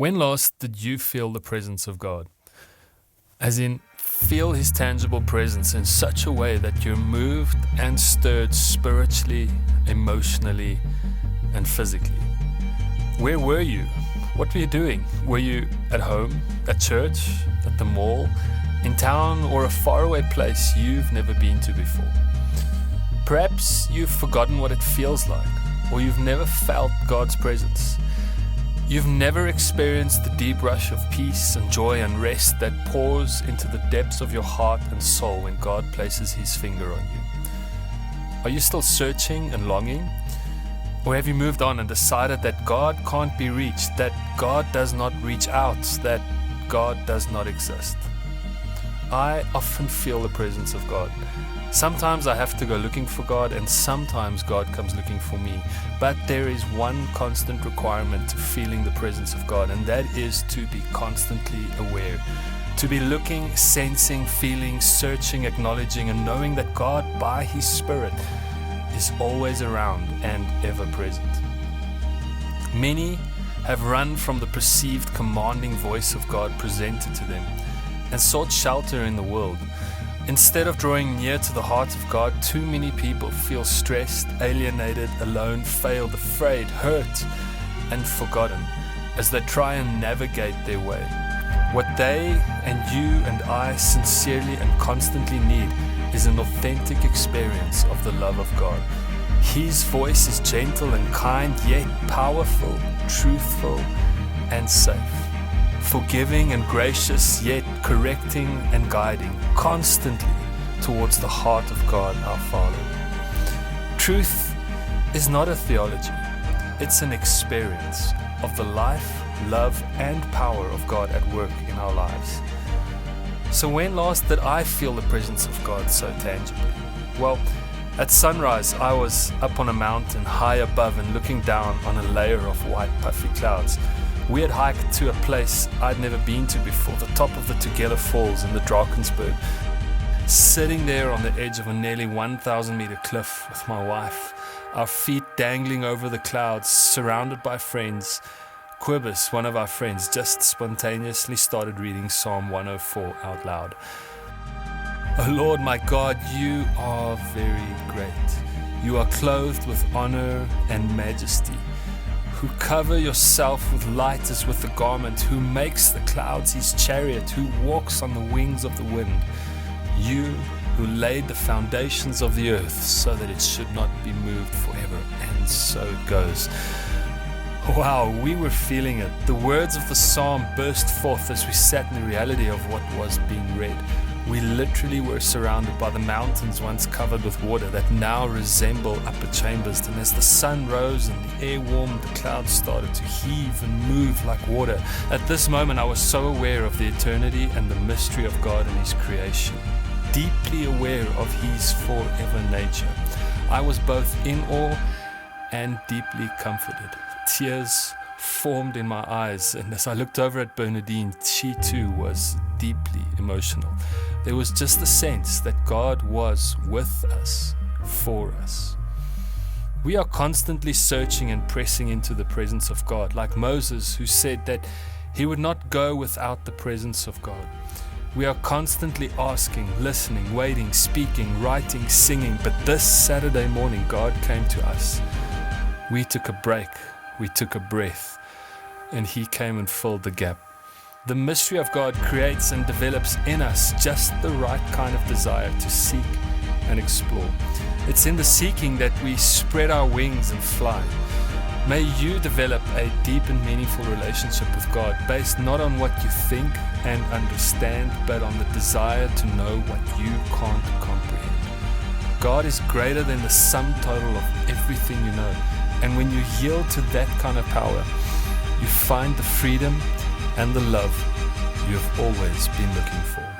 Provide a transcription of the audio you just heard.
When last did you feel the presence of God? As in, feel His tangible presence in such a way that you're moved and stirred spiritually, emotionally, and physically. Where were you? What were you doing? Were you at home, at church, at the mall, in town, or a faraway place you've never been to before? Perhaps you've forgotten what it feels like, or you've never felt God's presence. You've never experienced the deep rush of peace and joy and rest that pours into the depths of your heart and soul when God places His finger on you. Are you still searching and longing? Or have you moved on and decided that God can't be reached, that God does not reach out, that God does not exist? I often feel the presence of God. Sometimes I have to go looking for God, and sometimes God comes looking for me. But there is one constant requirement to feeling the presence of God, and that is to be constantly aware. To be looking, sensing, feeling, searching, acknowledging, and knowing that God, by His Spirit, is always around and ever present. Many have run from the perceived commanding voice of God presented to them and sought shelter in the world. Instead of drawing near to the heart of God, too many people feel stressed, alienated, alone, failed, afraid, hurt, and forgotten as they try and navigate their way. What they and you and I sincerely and constantly need is an authentic experience of the love of God. His voice is gentle and kind, yet powerful, truthful, and safe. Forgiving and gracious, yet correcting and guiding constantly towards the heart of God our Father. Truth is not a theology, it's an experience of the life, love, and power of God at work in our lives. So when last did I feel the presence of God so tangibly? Well, at sunrise I was up on a mountain high above and looking down on a layer of white puffy clouds. We had hiked to a place I'd never been to before, the top of the Together Falls in the Drakensberg. Sitting there on the edge of a nearly 1,000 meter cliff with my wife, our feet dangling over the clouds, surrounded by friends. Quibus, one of our friends, just spontaneously started reading Psalm 104 out loud. Oh Lord, my God, you are very great. You are clothed with honor and majesty, who cover yourself with light as with a garment, who makes the clouds His chariot, who walks on the wings of the wind. You who laid the foundations of the earth so that it should not be moved forever. And so it goes. Wow, we were feeling it. The words of the psalm burst forth as we sat in the reality of what was being read. We literally were surrounded by the mountains once covered with water that now resemble upper chambers. And as the sun rose and the air warmed, the clouds started to heave and move like water. At this moment, I was so aware of the eternity and the mystery of God and His creation, deeply aware of His forever nature. I was both in awe and deeply comforted. Tears formed in my eyes, and as I looked over at Bernadine, she too was deeply emotional. There was just a sense that God was with us, for us. We are constantly searching and pressing into the presence of God, like Moses, who said that he would not go without the presence of God. We are constantly asking, listening, waiting, speaking, writing, singing, but this Saturday morning God came to us. We took a break, we took a breath, and He came and filled the gap. The mystery of God creates and develops in us just the right kind of desire to seek and explore. It's in the seeking that we spread our wings and fly. May you develop a deep and meaningful relationship with God based not on what you think and understand, but on the desire to know what you can't comprehend. God is greater than the sum total of everything you know. And when you yield to that kind of power, you find the freedom and the love you have always been looking for.